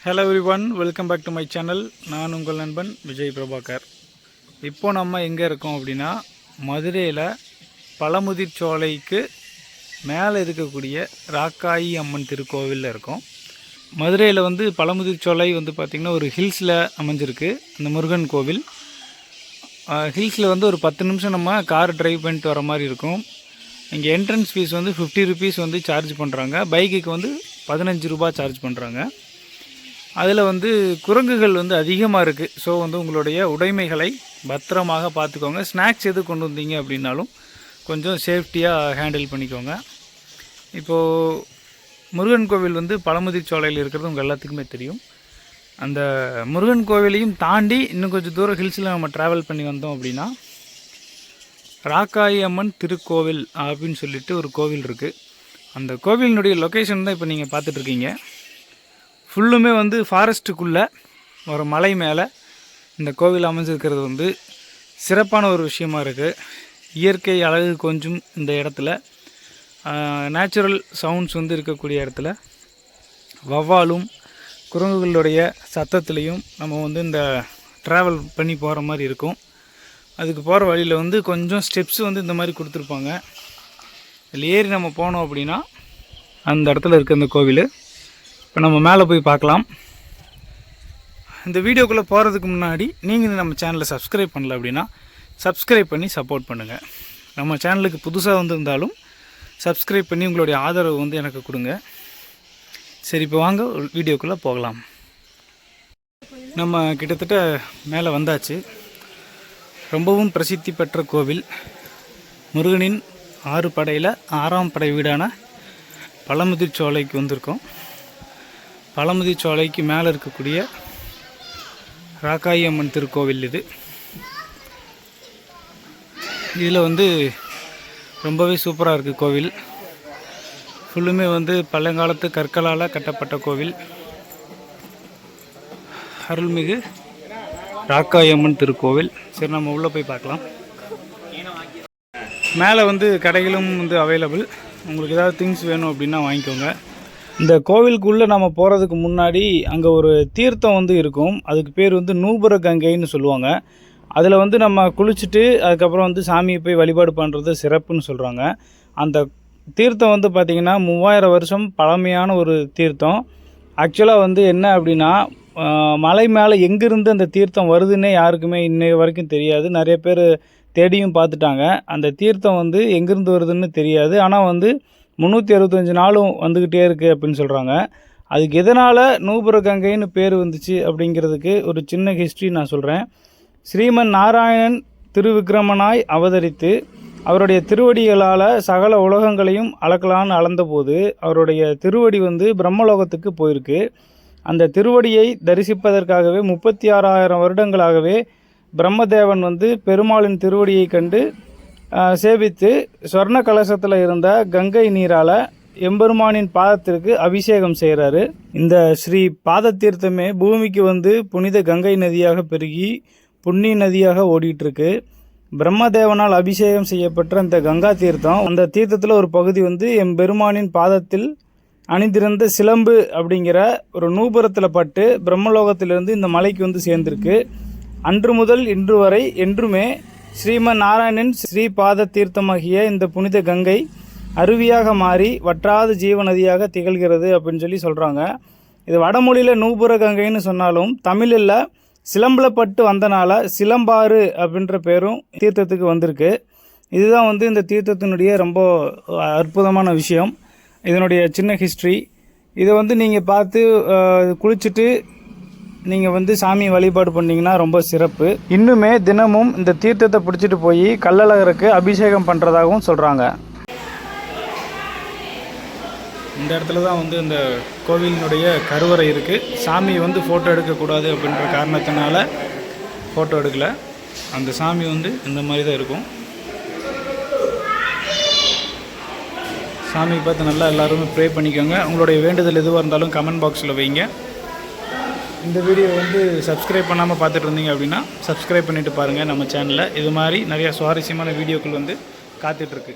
Hello everyone, welcome back to my channel. நான் உங்கள் நண்பன் விஜய் பிரபாகர். இப்போது நம்ம எங்கே இருக்கோம் அப்படின்னா, மதுரையில் பழமுதிர் சோலைக்கு மேலே இருக்கக்கூடிய ராக்காயி அம்மன் திருக்கோவிலில் இருக்கோம். மதுரையில் வந்து பழமுதிர் சோலை வந்து பார்த்திங்கன்னா ஒரு ஹில்ஸில் அமைஞ்சிருக்கு. அந்த முருகன் கோவில் ஹில்ஸில் வந்து ஒரு 10 நிமிஷம் நம்ம கார் டிரைவ் பண்ணிட்டு வர மாதிரி இருக்கும். இங்கே என்ட்ரன்ஸ் ஃபீஸ் வந்து 50 ருபீஸ் வந்து சார்ஜ் பண்ணுறாங்க. பைக்குக்கு வந்து 15 ரூபா சார்ஜ் பண்ணுறாங்க. அதில் வந்து குரங்குகள் வந்து அதிகமாக இருக்குது. ஸோ வந்து உங்களுடைய உடைமைகளை பத்திரமாக பார்த்துக்கோங்க. ஸ்நாக்ஸ் எது கொண்டு வந்தீங்க அப்படின்னாலும் கொஞ்சம் சேஃப்டியாக ஹேண்டில் பண்ணிக்கோங்க. இப்போது முருகன் கோவில் வந்து பழமுதிர் சோலையில் இருக்கிறது உங்கள் எல்லாத்துக்குமே தெரியும். அந்த முருகன் கோவிலையும் தாண்டி இன்னும் கொஞ்சம் தூரம் ஹில்ஸில் நம்ம ட்ராவல் பண்ணி வந்தோம் அப்படின்னா ராக்காயி அம்மன் திருக்கோவில் அப்படின்னு சொல்லிட்டு ஒரு கோவில் இருக்குது. அந்த கோவிலினுடைய லொக்கேஷன் தான் இப்போ நீங்கள் பார்த்துட்ருக்கீங்க. ஃபுல்லுமே வந்து ஃபாரஸ்ட்டுக்குள்ளே ஒரு மலை மேலே இந்த கோவில் அமைஞ்சிருக்கிறது வந்து சிறப்பான ஒரு விஷயமா இருக்குது. இயற்கை அழகு கொஞ்சம் இந்த இடத்துல நேச்சுரல் சவுண்ட்ஸ் வந்து இருக்கக்கூடிய இடத்துல வவ்வாலும் குரங்குகளுடைய சத்தத்துலேயும் நம்ம வந்து இந்த ட்ராவல் பண்ணி போகிற மாதிரி இருக்கும். அதுக்கு போகிற வழியில் வந்து கொஞ்சம் ஸ்டெப்ஸ் வந்து இந்த மாதிரி கொடுத்துருப்பாங்க. இதில் ஏறி நம்ம போனோம் அப்படின்னா அந்த இடத்துல இருக்க அந்த கோவில். இப்போ நம்ம மேலே போய் பார்க்கலாம். இந்த வீடியோக்குள்ளே போகிறதுக்கு முன்னாடி நீங்கள் நம்ம சேனலை சப்ஸ்கிரைப் பண்ணல அப்படின்னா சப்ஸ்கிரைப் பண்ணி சப்போர்ட் பண்ணுங்கள். நம்ம சேனலுக்கு புதுசாக வந்திருந்தாலும் சப்ஸ்கிரைப் பண்ணி உங்களுடைய ஆதரவு வந்து எனக்கு கொடுங்க. சரி, இப்போ வாங்க வீடியோக்குள்ளே போகலாம். நம்ம கிட்டத்தட்ட மேலே வந்தாச்சு. ரொம்பவும் பிரசித்தி பெற்ற கோவில் முருகனின் 6 படையில் 6ஆம் படை வீடான பழமுதிர் சோலைக்கு வந்திருக்கோம். பழமுதிர் சோலைக்கு மேலே இருக்கக்கூடிய ராக்காயி அம்மன் திருக்கோவில் இது. இதில் வந்து ரொம்பவே சூப்பராக இருக்குது கோவில். ஃபுல்லுமே வந்து பழங்காலத்து கற்களால் கட்டப்பட்ட கோவில். அருள்மிகு ராக்காயி அம்மன் திருக்கோவில். சரி, நம்ம உள்ளே போய் பார்க்கலாம். மேலே வந்து கடைகளும் வந்து அவைலபிள். உங்களுக்கு ஏதாவது திங்ஸ் வேணும் அப்படின்னா வாங்கிக்கோங்க. இந்த கோவிலுக்குள்ளே நம்ம போகிறதுக்கு முன்னாடி அங்கே ஒரு தீர்த்தம் வந்து இருக்கும். அதுக்கு பேர் வந்து நூபுர கங்கைன்னு சொல்லுவாங்க. அதில் வந்து நம்ம குளிச்சுட்டு அதுக்கப்புறம் வந்து சாமியை போய் வழிபாடு பண்ணுறது சிறப்புன்னு சொல்கிறாங்க. அந்த தீர்த்தம் வந்து பார்த்திங்கன்னா 3000 வருஷம் பழமையான ஒரு தீர்த்தம். ஆக்சுவலாக வந்து என்ன அப்படின்னா, மலை மேலே எங்கேருந்து அந்த தீர்த்தம் வருதுன்னே யாருக்குமே இன்னைய வரைக்கும் தெரியாது. நிறைய பேர் தேடியும் பார்த்துட்டாங்க. அந்த தீர்த்தம் வந்து எங்கேருந்து வருதுன்னு தெரியாது. ஆனால் வந்து 365 நாளும் வந்துக்கிட்டே இருக்குது அப்படின்னு சொல்கிறாங்க. அதுக்கு எதனால் நூபுர கங்கைன்னு பேர் வந்துச்சு அப்படிங்கிறதுக்கு ஒரு சின்ன ஹிஸ்ட்ரி நான் சொல்கிறேன். ஸ்ரீமன் நாராயணன் திருவிக்கிரமனாய் அவதரித்து அவருடைய திருவடிகளால் சகல உலகங்களையும் அளக்கலான்னு அளந்தபோது அவருடைய திருவடி வந்து பிரம்மலோகத்துக்கு போயிருக்கு. அந்த திருவடியை தரிசிப்பதற்காகவே 36,000 வருடங்களாகவே பிரம்மதேவன் வந்து பெருமாளின் திருவடியை கண்டு சேவித்து சொர்ண கலசத்தில் இருந்த கங்கை நீரால் எம்பெருமானின் பாதத்திற்கு அபிஷேகம் செய்கிறாரு. இந்த ஸ்ரீ பாத தீர்த்தமே பூமிக்கு வந்து புனித கங்கை நதியாக பெருகி புண்ணிய நதியாக ஓடிட்டுருக்கு. பிரம்மதேவனால் அபிஷேகம் செய்யப்பட்ட இந்த கங்கா தீர்த்தம், அந்த தீர்த்தத்தில் ஒரு பகுதி வந்து எம்பெருமானின் பாதத்தில் அணிந்திருந்த சிலம்பு அப்படிங்கிற ஒரு நூபுரத்தில் பட்டு பிரம்மலோகத்திலிருந்து இந்த மலைக்கு வந்து சேர்ந்திருக்கு. அன்று முதல் இன்று வரை என்றுமே ஸ்ரீமன் நாராயணன் ஸ்ரீ பாத தீர்த்தமாகிய இந்த புனித கங்கை அருவியாக மாறி வற்றாத ஜீவ நதியாக திகழ்கிறது அப்படின்னு சொல்லி சொல்கிறாங்க. இது வடமொழியில் நூபுர கங்கைன்னு சொன்னாலும் தமிழில் சிலம்பில் பட்டு வந்தனால சிலம்பாறு அப்படின்ற பேரும் தீர்த்தத்துக்கு வந்திருக்கு. இதுதான் வந்து இந்த தீர்த்தத்தினுடைய ரொம்ப அற்புதமான விஷயம். இதனுடைய சின்ன ஹிஸ்ட்ரி. இதை வந்து நீங்கள் பார்த்து குளிச்சுட்டு நீங்கள் வந்து சாமி வழிபாடு பண்ணிங்கன்னா ரொம்ப சிறப்பு. இன்னுமே தினமும் இந்த தீர்த்தத்தை பிடிச்சிட்டு போய் கள்ளழகருக்கு அபிஷேகம் பண்ணுறதாகவும் சொல்கிறாங்க. இந்த இடத்துல தான் வந்து இந்த கோவிலினுடைய கருவறை இருக்குது. சாமி வந்து ஃபோட்டோ எடுக்கக்கூடாது அப்படின்ற காரணத்தினால ஃபோட்டோ எடுக்கலை. அந்த சாமி வந்து இந்த மாதிரி தான் இருக்கும். சாமி பார்த்து நல்லா எல்லாருமே ப்ரே பண்ணிக்கோங்க. உங்களுடைய வேண்டுதல் எதுவாக இருந்தாலும் கமெண்ட் பாக்ஸில் வைங்க. இந்த வீடியோ வந்து சப்ஸ்கிரைப் பண்ணாமல் பார்த்துட்டு இருந்தீங்க அப்படின்னா சப்ஸ்கிரைப் பண்ணிவிட்டு பாருங்கள் நம்ம சேனலில். இது மாதிரி நிறையா சுவாரஸ்யமான வீடியோக்கள் வந்து காத்துட்ருக்கு.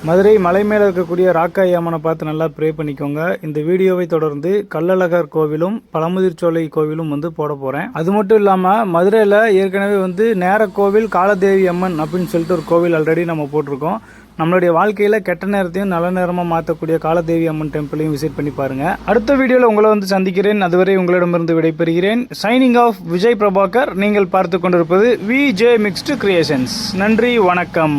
மதுரை மலை மேலே இருக்கக்கூடிய ராக்காயி அம்மனை பார்த்து நல்லா ப்ரே பண்ணிக்கோங்க. இந்த வீடியோவை தொடர்ந்து கள்ளழகர் கோவிலும் பழமுதிர்ச்சோலை கோவிலும் வந்து போட போகிறேன். அது மட்டும் இல்லாமல் மதுரையில் ஏற்கனவே வந்து நேர கோவில் காலதேவி அம்மன் அப்படின்னு சொல்லிட்டு ஒரு கோவில் ஆல்ரெடி நம்ம போட்டிருக்கோம். நம்மளுடைய வாழ்க்கையில் கெட்ட நேரத்தையும் நல்ல நேரமாக மாற்றக்கூடிய காலதேவி அம்மன் டெம்பிளையும் விசிட் பண்ணி பாருங்கள். அடுத்த வீடியோவில் உங்களை வந்து சந்திக்கிறேன். அதுவரை உங்களிடமிருந்து விடைபெறுகிறேன். Signing off Vijay Prabhakar. நீங்கள் பார்த்து கொண்டிருப்பது விஜே மிக்ஸ்டு கிரியேஷன்ஸ். நன்றி, வணக்கம்.